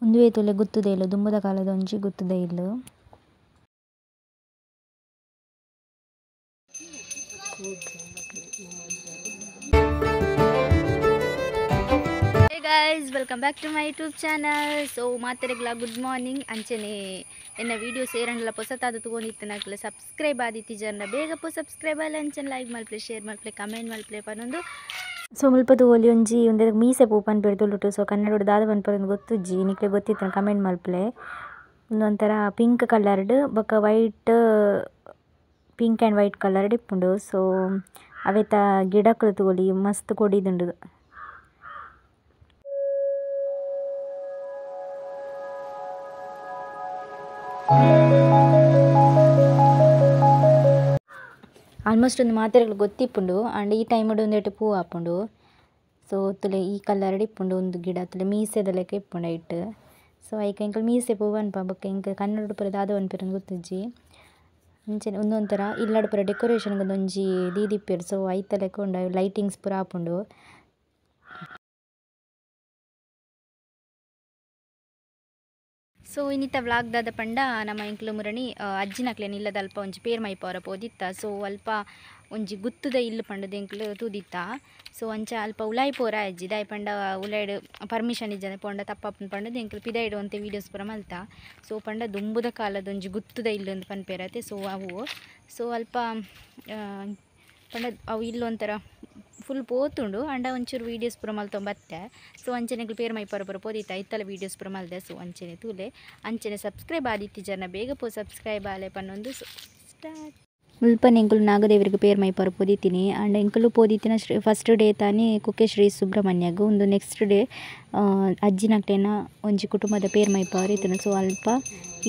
ಒಂದುವೆ ತೊಲೆ ಗುತ್ತುದ ಇಲ್ಲು ದುಂಬುದ ಕಾಲದ ಒಂಜಿ ಗುತ್ತುದ ಇಲ್ಲು. Hey guys, welcome back to my YouTube channel. So ಮಾತೆರೆಗ್ಲ ಗುಡ್ ಮಾರ್ನಿಂಗ್ ಅಂಚನೆ ಎನ್ನ ವಿಡಿಯೋಸ್ ಏರನ್ಲ ಹೊಸತಾದ ತಗೊಂಡಿತ್ತನಕ್ಲೆ ಸಬ್ಸ್ಕ್ರೈಬ್ ಆದಿತ್ತಿ ಜನ ಬೇಗ ಸಬ್ಸ್ಕ್ರೈಬ್ ಆಲ ಅಂಚನೆ ಲೈಕ್ ಮಲ್ಪ್ಲೆ ಶೇರ್ ಮಲ್ಪ್ಲೆ ಕಮೆಂಟ್ ಮಲ್ಪ್ಲೆ ಪನ್ನೊಂದು. ಸೊ ಮುಲ್ಪದು ಒಲಿ ಒಂಜಿ ಒಂದೇ ಮೀಸೆ ಪೂಪನ್ ಪೆಡ್ತುಲುಟು. ಸೊ ಕನ್ನಡ ದಾದ ಪನ್ಪರೊಂದು ಗೊತ್ತುಜ್ಜಿ ನಿಕ್ಲೆ ಗೊತ್ತಿತ್ತು ಕಮೆಂಟ್ ಮಲ್ಪ್ಲೆ. ಒಂದೊಂಥರ ಪಿಂಕ್ ಕಲರ್ಡ್ ಬೊಕ್ಕ white pink and white coloured ಇಪ್ಪುಂಡು. ಸೊ ಅವೆತ ಗಿಡಕ್ಲು ತೂಲಿ ಮಸ್ತ್ ಕೊಡಿದುಂಡು. ಆಲ್ಮೋಸ್ಟ್ ಒಂದು ಮಾತೆರೆಗ್ಲು ಗೊತ್ತಿಪ್ಪುಂಡು ಆಂಡ್ ಈ ಟೈಮಡ್ ಒಂದೆಟ್ ಪೂ ಆಪುಂಡು. ಸೊ ತುಲೆ ಈ ಕಲರ್ಡ್ ಇಪ್ಪುಂಡು ಒಂದು ಗಿಡ ತುಲೆ ಮೀಸೆದ ಲೆಕ್ಕ ಇಪ್ಪುಂಡು ಐಟ್. ಸೊ ಐಕ ಇಂಕಲ್ ಮೀಸೆ ಪೂ ಅನ್ಪ ಬೊಕ್ಕ ಇಂಕ ಕನ್ನಡ ಪೂರ ದಾದ ಅನ್ಪಿರಂದು ಗೊತ್ತುಜ್ಜಿ ಅಂಚನೆ ಒಂದೊಂಥರ ಇಲ್ಲಡ್ ಪೂರ ಡೆಕೋರೇಷನ್ಗೆ ಒಂದೊಂಜಿ ದೀದಿಪ್ಪೆರ್. ಸೊ ಐತ ಲೆಕ್ಕ ಉಂಡು ಲೈಟಿಂಗ್ಸ್ ಪೂರ ಆಪುಂಡು. ಸೊ ಇನ್ನಿತ ವ್ಲಾಗ್ ದಾದ ಪಂಡ ನಮ್ಮ ಇಂಕ್ಲು ಮುರಣಿ ಅಜ್ಜಿನಕ್ಲೆನ ಇಲ್ಲದ ಅಲ್ಪ ಒಂಜಿ ಪೇರ್ ಮೈಪವರ ಪೋದಿತ್ತ. ಸೊ ಅಲ್ಪ ಒಂಜಿ ಗುತ್ತುದ ಇಲ್ಲು ಪಂಡದ ಇಂಕ್ಲು ತೂದಿತ್ತ. ಸೊ ಅಂಚ ಅಲ್ಪ ಉಲಾಯಿ ಪೋರ ಅಜ್ಜಿ ದಾಯ್ ಪಂಡ ಉಲಾಯ್ಡ್ ಪರ್ಮಿಷನ್ ಇಜ್ಜನೆ ಪಂಡ ತಪ್ಪಪ್ಪನ ಪಂಡದ ಇಂಕ್ಲು ಪಿದಾಯ್ಡು ಒಂತೆ ವೀಡಿಯೋಸ್ ಪೂರ ಮಲ್ತ. ಸೊ ಪಂಡ ದುಂಬುದ ಕಾಲದ ಒಂಜಿ ಗುತ್ತುದ ಇಲ್ಲು ಅಂತ ಪನ್ಪೇರತೆ. ಸೊ ಅವು ಸೊ ಅಲ್ಪ ಪಂಡ ಅವು ಇಲ್ಲು ಒಂಥರ ಫುಲ್ ಪೋತುಂಡು ಅಂಡ ಒಂಚೂರು ವೀಡಿಯೋಸ್ ಪೂರ ಮಲ್ತೊಂದು ಬತ್ತೆ. ಸೊ ಅಂಚನೆಗ್ಲು ಪೇರ್ ಮೈ ಪರ ಪೋದಿತ್ತ ಇತ್ತಲ ವೀಡಿಯೋಸ್ ಪೂರ ಮಲ್ದೆ. ಸೊ ಅಂಚನೆ ತೂಲೆ ಅಂಚನೆ ಸಬ್ಸ್ಕ್ರೈಬ್ ಆದಿತ್ತಿ ಜನ ಬೇಗ ಸಬ್ಸ್ಕ್ರೈಬ್ ಆಲೆ ಪನ್ನೊಂದು ಸ್ಟಾರ್ಟ್. ಮುಲ್ಪನೆ ಎಂಕುಲು ನಾಗದೇವರಿಗೆ ಪೇರ್ ಮೈ ಪರ ಪೋದಿತ್ತೀನಿ ಅಂಡ್ ಎಂಕುಲು ಪೋದಿತ್ತಿನ ಫಸ್ಟ್ ಡೇ ತಾನೇ ಕುಕ್ಕೆ ಶ್ರೀ ಸುಬ್ರಹ್ಮಣ್ಯಗ್ ಒಂದು ನೆಕ್ಸ್ಟ್ ಡೇ ಅಜ್ಜಿನಕ್ಲೆನ ಒಂಜಿ ಕುಟುಂಬದ ಪೇರ್ ಮೈ ಪವರ್ ಇತ್ತನ. ಸೊ ಅಲ್ಪ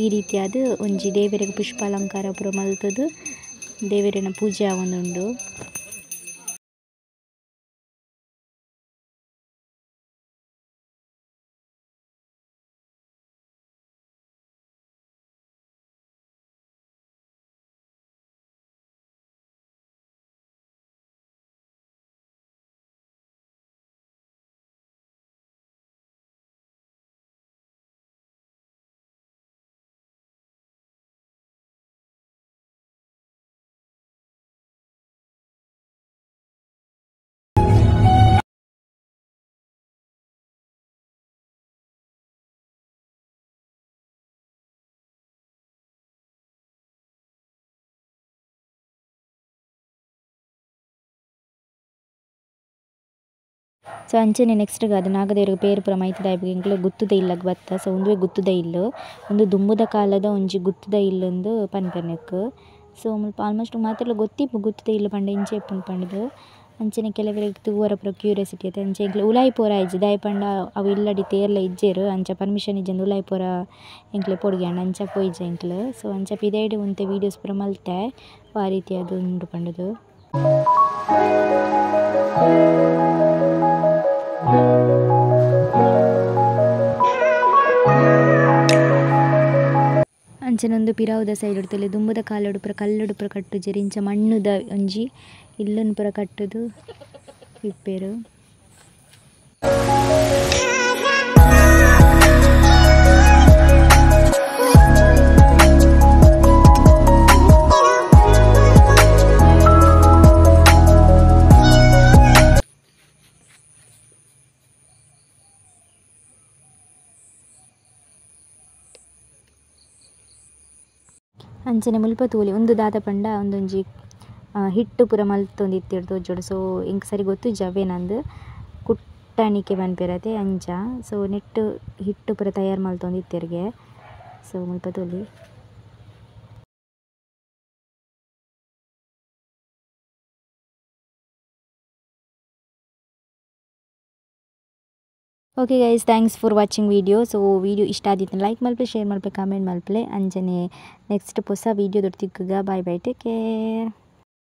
ಈ ರೀತಿಯಾದ ಒಂಜಿ ದೇವರಿಗೆ ಪುಷ್ಪಾಲಂಕಾರ ಪೂರ ಮಲ್ತದು ದೇವರಿನ ಪೂಜೆ ಆವೊಂದುಂಡು. ಸೊ ಅಂಚನೆ ನೆಕ್ಸ್ಟ್ ಅದು ನಾಗದೇವ್ರಿಗೆ ಪೇರು ಪೂರ ಮೈತದ ಎಂಕ್ಲು ಗುತ್ತುದ ಇಲ್ಲಗ್ ಬತ್ತ. ಸೊ ಒಂದುವೆ ಗುತ್ತುದ ಇಲ್ಲು ಒಂದು ದುಂಬುದ ಕಾಲದ ಒಂಜಿ ಗುತ್ತುದ ಇಲ್ಲೊಂದು ಪನ್ಪೆರ್ನೆಕ್. ಸೊ ಮುಲ್ಪ ಆಲ್ಮೋಸ್ಟ್ ಮಾತೆಲ್ಲ ಗೊತ್ತಿಪ್ಪು ಗುತ್ತುದ ಇಲ್ಲು ಪಂಡ ಇಂಚೆ ಇಪ್ಪುಂಡು ಪಂಡದು ಅಂಚನೆ ಕೆಲವರಿಗೆ ತೂವರ ಪೂರ ಕ್ಯೂರಿಯಾಸಿಟಿ ಐತೆ. ಅಂಚೆ ಎಂಕ್ಲು ಉಲಾಯಿ ಪೋರ ಇಜ್ಜಿ ದಾಯ್ ಪಂಡ ಅವು ಇಲ್ಲಡಿ ತೇರ್ಲ ಇಜ್ಜೆರು ಅಂಚ ಪರ್ಮಿಷನ್ ಇಜ್ಜಂದು ಉಲಾಯಿ ಪೋರ ಎಂಕ್ಲೆ ಪೊಡ್ಗ್ಯಾಂಡ್ ಅಂಚ ಪೋಯಿಜ್ಜ ಎಂಕ್ಲು. ಸೊ ಅಂಚ ಪಿದಾಯ್ಡು ಒಂತೆ ವೀಡಿಯೋಸ್ ಪೂರ ಮಲ್ತೆ ಆ ರೀತಿ ಅದು ಉಂಡು ಪಂಡದು. ಅಂಚನೊಂದು ಪಿರಾವುದ ಸೈಡ್ ಇಡ್ತಲೆ ದುಂಬುದ ಕಾಲಡು ಪೂರ ಕಲ್ಲಡು ಪೂರ ಕಟ್ಟುಜೆರ್ ಇಂಚ ಮಣ್ಣುದ ಒಂಜಿ ಇಲ್ಲನ್ನು ಪೂರ ಕಟ್ಟುದು ಇಪ್ಪೆರು. ಅಂಚನೆ ಮುಲ್ಪ ತೂಲಿ ಒಂದು ದಾದ ಪಂಡ ಒಂದೊಂಜಿ ಹಿಟ್ಟು ಪೂರ ಮಲ್ತೊಂದಿತ್ತೆರ್ ತೋಜೋಡು. ಸೊ ಇಂಕ್ ಸರಿ ಗೊತ್ತುಜ್ಜಿ ಅವೇನಂದ್ ಕುಟ್ಟಣಿಕೆ ಪನ್ಪೆರತೆ ಅಂಚ. ಸೊ ನೆಟ್ಟು ಹಿಟ್ಟು ಪೂರ ತಯಾರು ಮಲ್ತೊಂದಿತ್ತೆರ್ಗೆ. ಸೊ ಮುಲ್ಪ ತೂಲಿ okay guys, thanks for watching video. So video ಇಷ್ಟ ಆದಿತ್ತು ಲೈಕ್ ಮಲ್ಪೆ ಶೇರ್ ಮಲ್ಪೆ ಕಮೆಂಟ್ ಮಲ್ಪೆ ಅಂಜನೆ ನೆಕ್ಸ್ಟ್ ಹೊಸ ವಿಡಿಯೋ ದೊಡ್ತಿಕ್ಕಗ ಬಾಯ್ ಬಾಯ್, ಟೇಕ್ ಕೇರ್.